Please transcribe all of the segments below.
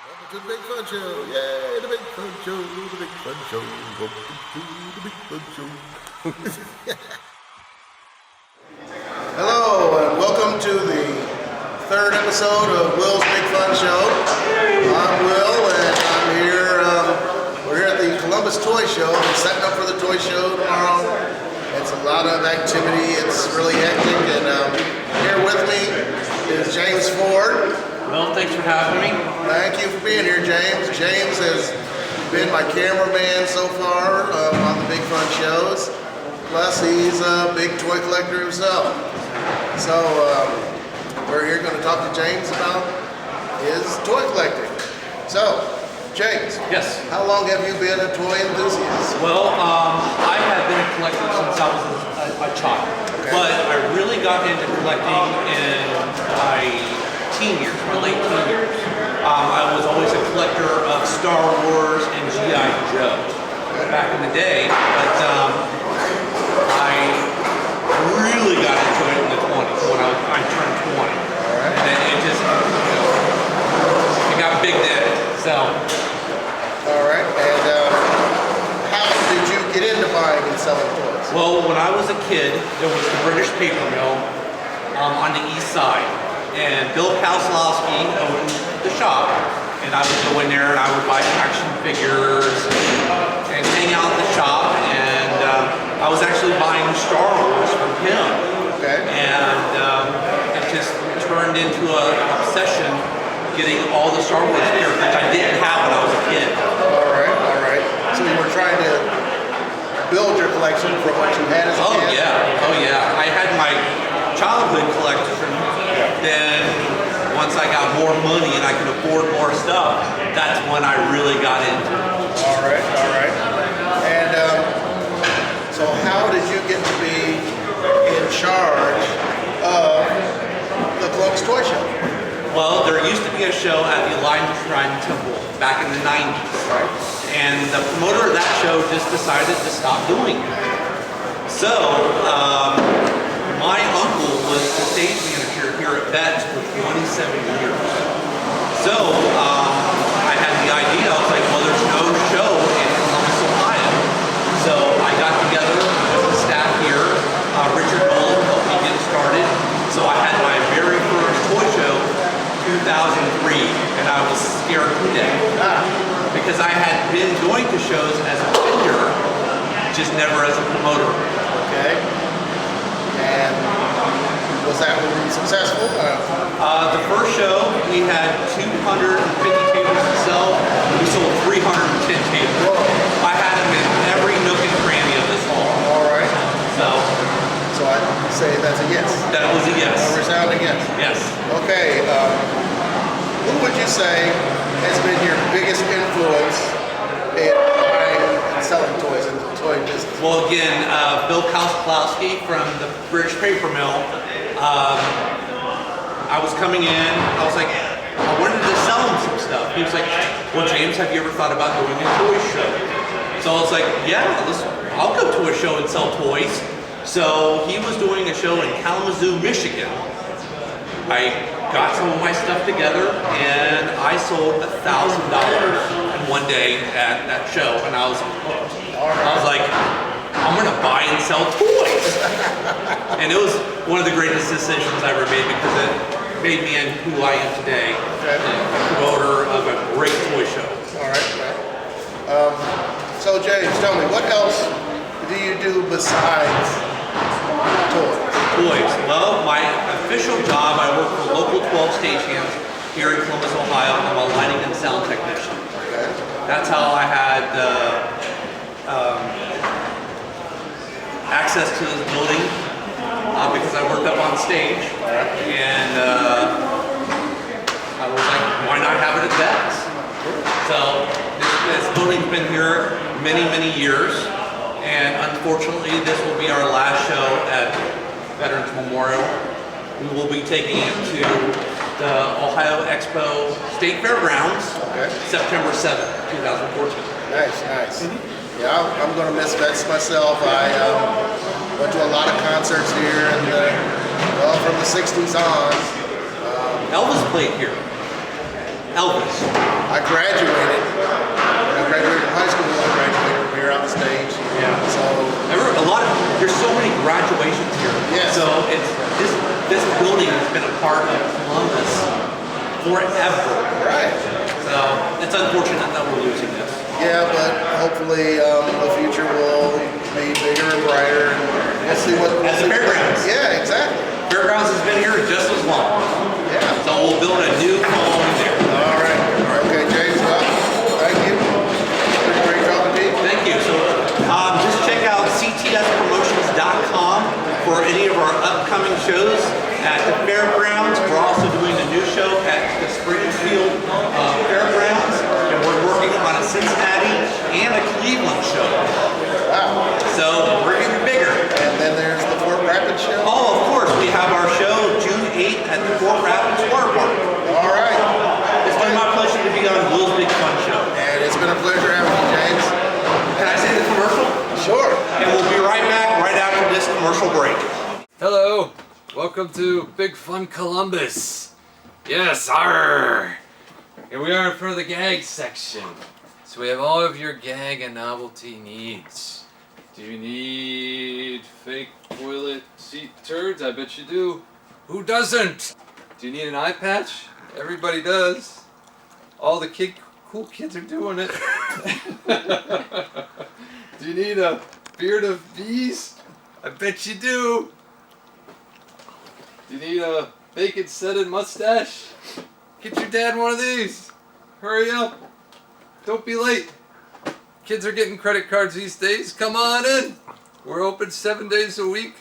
Welcome to the Big Fun Show. Yay, the Big Fun Show, the Big Fun Show. Welcome to the Big Fun Show. Hello, and welcome to the third episode of Will's Big Fun Show. I'm Will, and I'm here. We're here at the Columbus Toy Show. We're setting up for the toy show tomorrow. It's a lot of activity. It's really hectic, and here with me is James Ford. Well, thanks for having me. Thank you for being here, James. James has been my cameraman so far on the Big Fun shows. Plus, he's a big toy collector himself. So, we're here going to talk to James about his toy collecting. So, James. Yes. How long have you been a toy enthusiast? Well, I have been a collector since I was a child. Okay. But I really got into collecting in my teen years, my late teen years. I was always a collector of Star Wars and G.I. Joe back in the day, but I really got into it in the 20s when I turned 20. All right. And it just, it got big then, so. All right, and how did you get into buying and selling toys? Well, when I was a kid, there was the British paper mill on the east side. And Bill Kazlausky owned the shop, and I would go in there and I would buy action figures and hang out at the shop, and I was actually buying Star Wars from him. Okay. And it just turned into an obsession getting all the Star Wars figures, which I didn't have when I was a kid. All right. So you were trying to build your collection from what you had as a kid? Oh yeah. I had my childhood collection. Then once I got more money and I could afford more stuff, that's when I really got into it. All right. And so how did you get to be in charge of the Columbus Toy Show? Well, there used to be a show at the Aligned Shrine Temple back in the 90s. Right. And the promoter of that show just decided to stop doing it. So, my uncle was the stage manager here at Betts for 27 years. So, I had the idea, I was like, well, there's no show in Columbus, Ohio. So I got together with the staff here. Richard Nolan helped me get started. So I had my very first toy show, 2003, and I was scared to death. Because I had been going to shows as a vendor, just never as a promoter. Okay. And was that successful? The first show, we had 250 tables to sell. We sold 310 tables. Whoa. I had them in every nook and cranny of this hall. All right. So I'd say that's a yes. that was a yes. A resounding yes. Yes. Okay. Who would you say has been your biggest influence in buying and selling toys in the toy business? Well, again, Bill Kazlausky from the British paper mill. I was coming in, I was like, I wanted to sell him some stuff. He was like, well, James, have you ever thought about doing a toy show? So I was like, yeah, I'll go to a show and sell toys. So he was doing a show in Kalamazoo, Michigan. I got some of my stuff together and I sold $1,000 in one day at that show, and I was hooked. I was like, I'm gonna buy and sell toys. And it was one of the greatest decisions I ever made because it made me into who I am today, a promoter of a great toy show. All right. So James, tell me, what else do you do besides toys? Well, my official job, I work for local 12 stagehands here in Columbus, Ohio. I'm a lighting and sound technician. Okay. That's how I had access to this building because I worked up on stage, and I was like, why not have it at Betts? So this building's been here many years, and unfortunately this will be our last show at Veterans Memorial. We will be taking it to the Ohio Expo State Fairgrounds, September 7th, 2014. Nice. Yeah, I'm going to miss Betts myself. I went to a lot of concerts here, and from the 60s on. Elvis played here. Elvis. I graduated. I graduated from high school. I graduated from here on the stage. Yeah. So There's so many graduations here. Yes. So this building has been a part of Columbus forever. right. So it's unfortunate that we're losing this. Yeah, but hopefully the future will be bigger and brighter. And we'll see what. As the fairgrounds. Yeah, exactly. Fairgrounds has been here just as long. Yeah. So we'll build a new following there. All right. Okay, James. Well, thank you. Great talking to you. Thank you. So just check out ctspromotions.com for any of our upcoming shows at the fairgrounds. We're also doing a new show at the Springfield Fairgrounds, and we're working on a Cincinnati and a Cleveland show. Wow. So we're getting bigger. And then there's the Fort Rapids show. Oh, of course, we have our show June 8th at the Fort Rapids Water Park. All right. It's been my pleasure to be on Will's Big Fun Show. And it's been a pleasure having you, James. Can I say the commercial? Sure. And we'll be right back right after this commercial break. Hello, welcome to Big Fun Columbus. Yes, arr! Here we are for the gag section. So we have all of your gag and novelty needs. Do you need fake toilet seat turds? I bet you do. Who doesn't? Do you need an eye patch? Everybody does. All the cool kids are doing it. Do you need a beard of bees? I bet you do. Do you need a bacon-scented mustache? Get your dad one of these. Hurry up. Don't be late. Kids are getting credit cards these days. Come on in. We're open 7 days a week.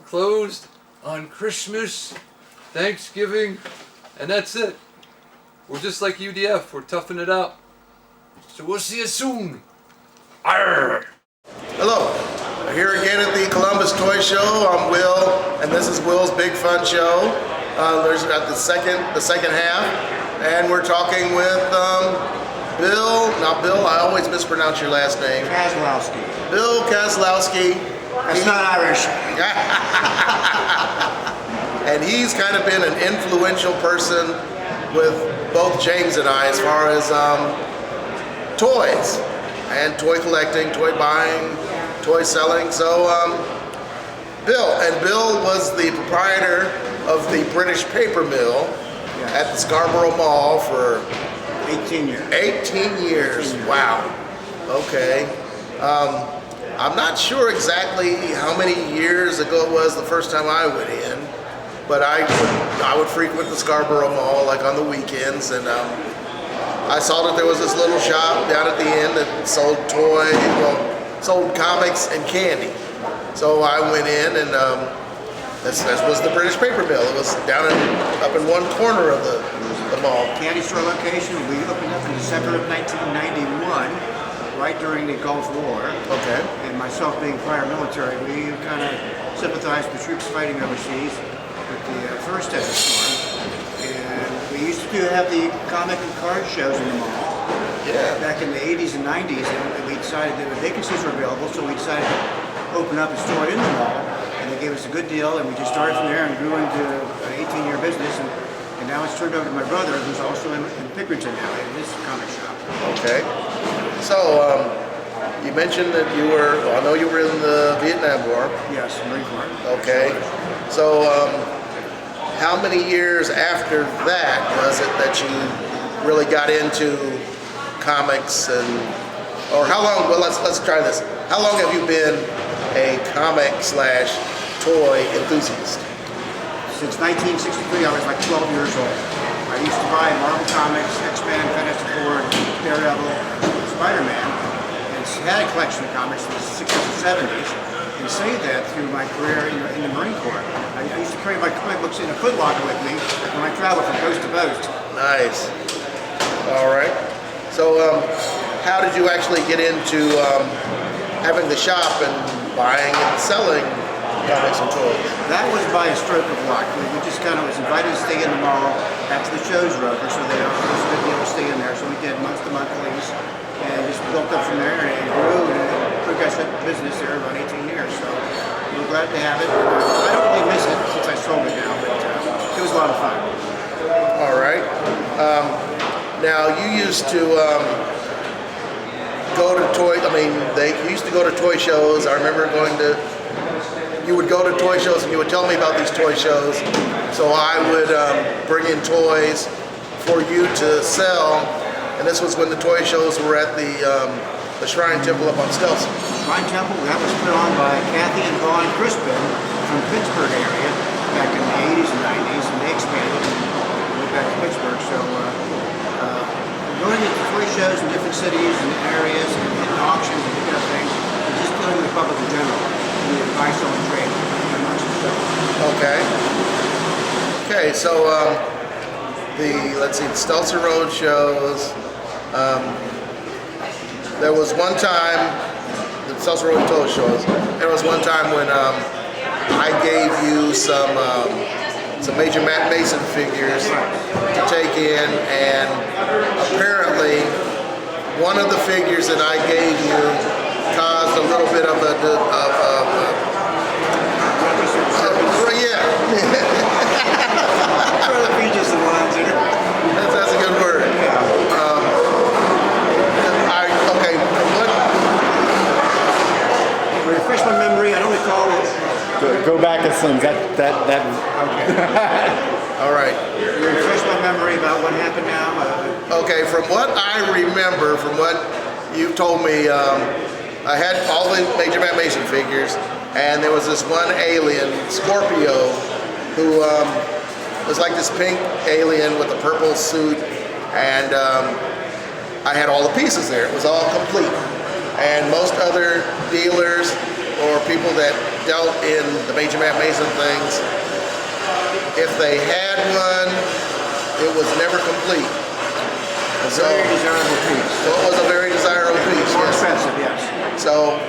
Closed on Christmas, Thanksgiving, and that's it. We're just like UDF. We're toughing it out. So we'll see you soon. Arr! Hello. We're here again at the Columbus Toy Show. I'm Will, and this is Will's Big Fun Show. There's at the second half, and we're talking with Bill. Now, Bill, I always mispronounce your last name. Kazlausky. Bill Kazlausky. That's not Irish. And he's kind of been an influential person with both James and I as far as toys and toy collecting, toy buying, toy selling. So Bill was the proprietor of the British Paper Mill at the Scarborough Mall for 18 years. 18 years. Wow. Okay. I'm not sure exactly how many years ago it was the first time I went in, but I would frequent the Scarborough Mall like on the weekends, and I saw that there was this little shop down at the end that sold sold comics and candy. So I went in, and this was the British Paper Mill. It was up in one corner of the mall. Candy store location will be opened up in December of 1991, right during the Gulf War. Okay. And myself being prior military, we kind of sympathized with troops fighting overseas with the first desert storm. And we used to have the comic and card shows in the mall. Yeah. Back in the 80s and 90s, and we decided that the vacancies were available, so we decided to open up a store in the mall, and they gave us a good deal, and we just started from there and grew into an 18-year business, and now it's turned over to my brother, who's also in Pickerington now, in his comic shop. Okay. So you mentioned that I know you were in the Vietnam War. Yes, Marine Corps. Okay. So how many years after that was it that you really got into comics, or how long? Well, let's try this. How long have you been a comic/toy enthusiast? Since 1963, I was like 12 years old. I used to buy Marvel Comics, X-Men, Fantastic Four, Daredevil, Spider-Man, and had a collection of comics in the 60s and 70s, and saved that through my career in the Marine Corps. I used to carry my comic books in a foot locker with me when I traveled from coast to coast. Nice. All right. So how did you actually get into having the shop and buying and selling comics and toys? That was by a stroke of luck. We just kind of was invited to stay in the mall after the shows were over, so they offered us a good deal to stay in there. So we did month-to-month lease, and just built up from there and grew, and progressed that business there about 18 years. So we're glad to have it. I don't really miss it since I sold it now, but it was a lot of fun. All right. Now you used to go to they used to go to toy shows. I remember you would go to toy shows and you would tell me about these toy shows. So I would bring in toys for you to sell. And this was when the toy shows were at the Shrine Temple up on Stelson. Shrine Temple, that was put on by Kathy and Vaughn Crispin from Pittsburgh area back in the 80s and 90s, and they expanded and went back to Pittsburgh. So going into toy shows in different cities and areas and hitting auctions and picking up things, and just dealing with the public in general, and the advice on the trade, and much of stuff. Okay, so let's see, the Stelzer Road shows. There was one time, the Stelzer Road toy shows, there was one time when I gave you some Major Matt Mason figures to take in, and apparently one of the figures that I gave you caused a little bit of yeah. That's a good word. Okay, Refresh my memory, I don't recall it. Go back to Slim's. That. all right. You refresh my memory about what happened now. Okay, from what I remember, from what you told me, I had all the Major Matt Mason figures, and there was this one alien, Scorpio, who was like this pink alien with a purple suit, and I had all the pieces there. It was all complete. And most other dealers or people that dealt in the Major Matt Mason things, if they had one, it was never complete. So, Very desirable piece. so it was a very desirable piece. More Yes. expensive, yes. So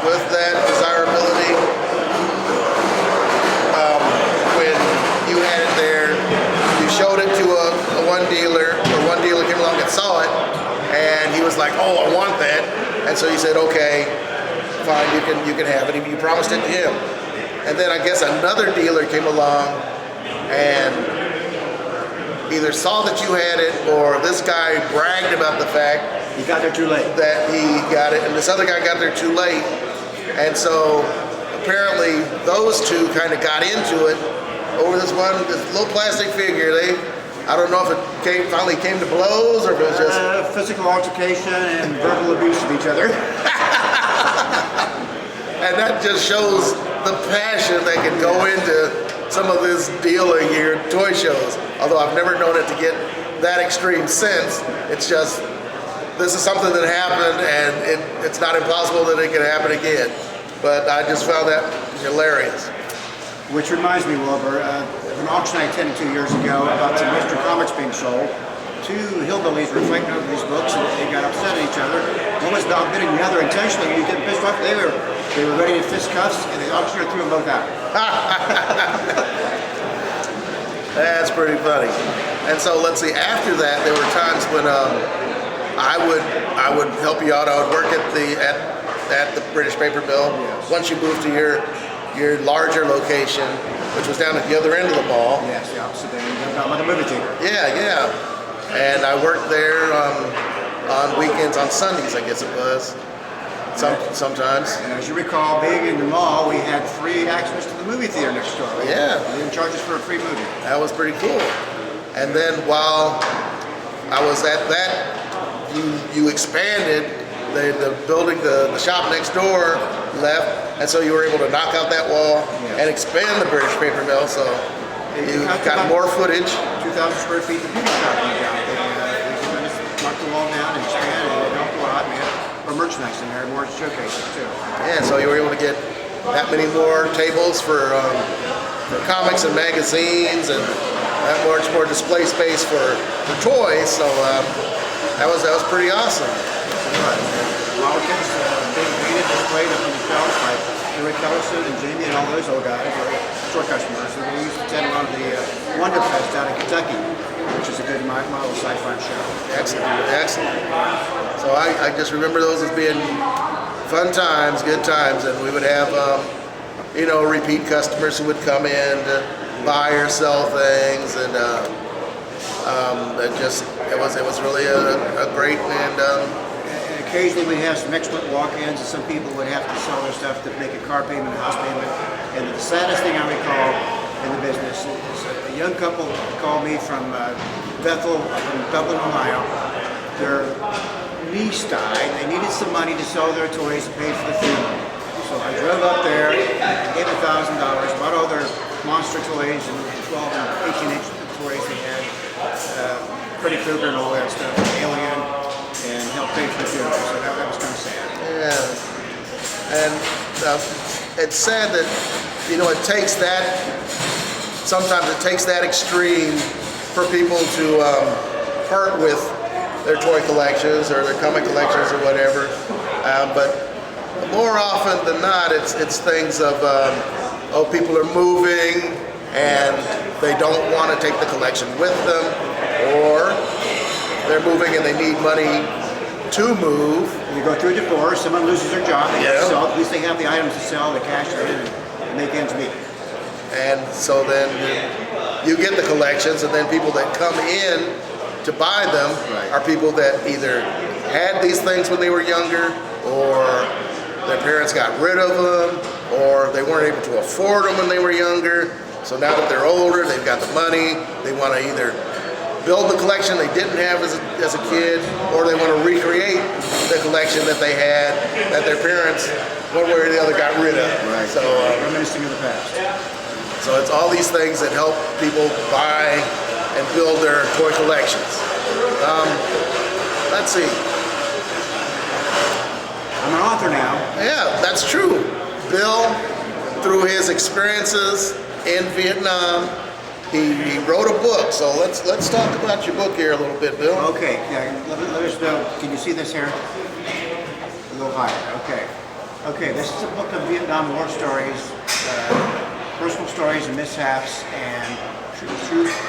with that desirability, when you had it there, you showed it to one dealer, or one dealer came along and saw it, and he was like, "Oh, I want that," and so you said, "Okay, fine, you can have it." You promised it to him, and then I guess another dealer came along and either saw that you had it, or this guy bragged about the fact You got there too late. that he got it, and this other guy got there too late, and so apparently those two kind of got into it over this little plastic figure. I don't know if it finally came to blows, or if it was just Physical altercation and verbal abuse of each other. and that just shows the passion that can go into some of this dealing here at toy shows. Although I've never known it to get that extreme since. It's just, this is something that happened, and it's not impossible that it can happen again. But I just found that hilarious. Which reminds me, Wilbur, of an auction I attended 2 years ago about some Mr. Comics being sold. Two hillbillies were fighting over these books, and they got upset at each other. One was outbidding the other intentionally. You get pissed off. They were ready to fist cuffs, and the auctioneer threw them both out. That's pretty funny. And so let's see. After that, there were times when I would help you out. I would work at the British Paper Mill. Yes. Once you moved to your larger location, which was down at the other end of the mall. Yes, the opposite end, about like a movie theater. Yeah. And I worked there on weekends, on Sundays, I guess it was. Sometimes. And as you recall, being in the mall, we had free access to the movie theater next door. Yeah. They didn't charge us for a free movie. That was pretty cool. And then while I was at that, you expanded the building, the shop next door left, and so you were able to knock out that wall and expand the British Paper Mill. So you got more footage. 2,000 square feet of beauty shop we got. They just knocked the wall down and expanded it. It helped a lot. We had our merchandise in there, more showcases too. Yeah, so you were able to get that many more tables for comics and magazines, and that much more display space for toys. So that was pretty awesome. A lot of things being painted, displayed up on the shelves by Rick Ellison and Jamie and all those old guys, our store customers. So they used to attend a lot of the Wonder Fest down in Kentucky, which is a good model sci-fi show. Excellent. So I just remember those as being fun times, good times, and we would have repeat customers who would come in to buy or sell things, and it was really a great And occasionally we have some excellent walk-ins, and some people would have to sell their stuff to make a car payment, a house payment. And the saddest thing I recall in the business is a young couple called me from Bethel, from Dublin, Ohio. Their niece died. They needed some money to sell their toys to pay for the funeral. So I drove up there, gave $1,000, bought all their monster toys and 12 and 18-inch toys they had, Freddy Krueger and all that stuff, Alien, and helped pay for the funeral. So that was kind of sad. Yeah, and it's sad that it takes that. Sometimes it takes that extreme for people to part with their toy collections or their comic collections or whatever. But more often than not, it's things of people are moving and they don't want to take the collection with them, or they're moving and they need money to move. You go through a divorce, someone loses their job, they have to Yeah. sell, at least they have the items to sell, the cash in, and make ends meet. And so then you get the collections, and then people that come in to buy them Right. are people that either had these things when they were younger, or their parents got rid of them, or they weren't able to afford them when they were younger. So now that they're older, they've got the money, they want to either build the collection they didn't have as a kid, or they want to recreate the collection that they had that their parents, one way or the other, got rid of. Right. So, Reminiscing of the past. so it's all these things that help people buy and build their toy collections. Let's see. I'm an author now. Yeah, that's true. Bill, through his experiences in Vietnam, he wrote a book. So let's talk about your book here a little bit, Bill. Okay, yeah, let us know. Can you see this here? A little higher. Okay. Okay, this is a book of Vietnam War stories, personal stories and mishaps, and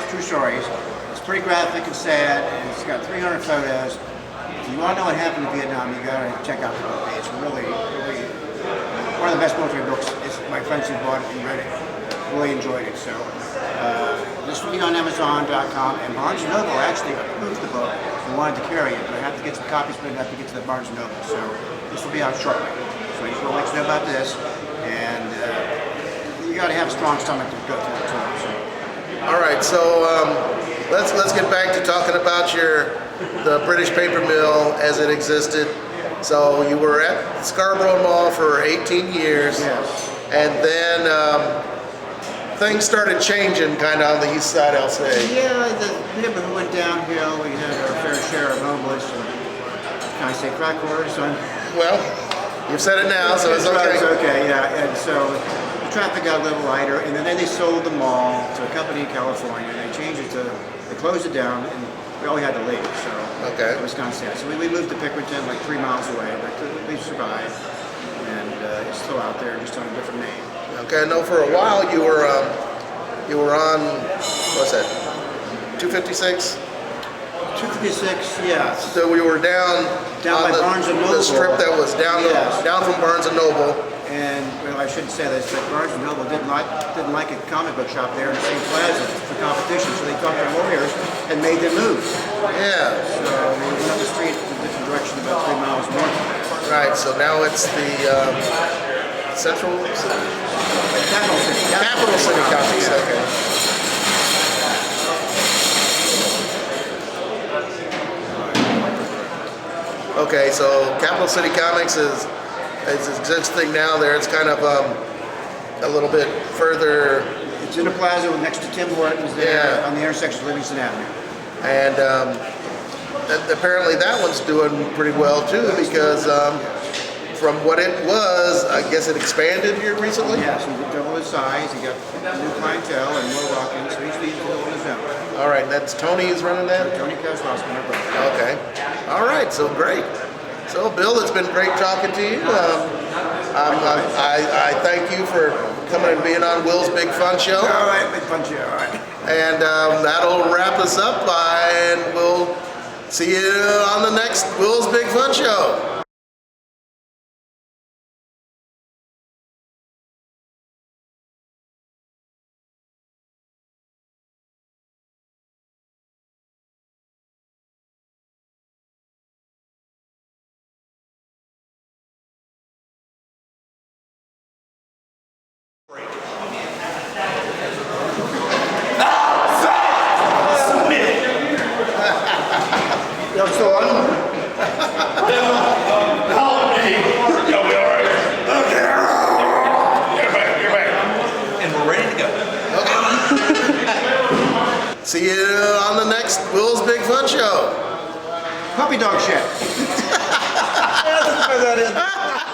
true stories. It's pretty graphic and sad, and it's got 300 photos. If you want to know what happened in Vietnam, you gotta check out the book. It's really one of the best military books. My friends who bought it and read it really enjoyed it. So this will be on Amazon.com, and Barnes & Noble actually approved the book and wanted to carry it, but I have to get some copies printed up to get to the Barnes & Noble. So this will be out shortly. So I just want to let you know about this, and you got to have a strong stomach to go through it too. So. All right, so let's get back to talking about the British paper mill as it existed. So you were at Scarborough Mall for 18 years, Yes. and then things started changing kind of on the east side, I'll say. Yeah, the neighborhood went downhill. We had our fair share of homeless. And, can I say crack whores, son? Well, you've said it now, so it's Right, okay. it's okay, yeah. And so the traffic got a little lighter, and then they sold the mall to a company in California. They changed it to, they closed it down, and we all had to leave. So Okay. it was kind of sad. So we moved to Pickerington, like 3 miles away, but we survived, and it's still out there, just on a different name. Okay, I know for a while you were on, what's that, 256? 256, yeah. So we were down Down on by Barnes and Noble. the strip that was down Yes. down from Barnes and Noble. And well, I shouldn't say this, but Barnes and Noble didn't like a comic book shop there in the same plaza for competition, so they talked to lawyers and made them move. Yeah, So they went up the street in a different direction, about 3 miles north. right. So now it's the Central City? Capital City. Capital City Comics. Yeah. Okay. Okay, so Capital City Comics is existing now there. It's kind of a little bit further, It's in a plaza next to Tim Hortons there Yeah. on the intersection of Livingston Avenue. and apparently that one's doing pretty well too, because from what it was, I guess it expanded here recently. Yes, he doubled his size, he got new clientele and more walk-ins, so he's building his own. All right, that's Tony is running that? Tony Kazlausky, my brother. Okay. All right, so great. So Bill, it's been great talking to you. I thank you for coming and being on Will's Big Fun Show. All right, big fun show, all right. And that'll wrap us up, and we'll see you on the next Will's Big Fun Show. Yo, still on? And we're ready to go. See you on the next Will's Big Fun Show. Puppy dog shit. That is.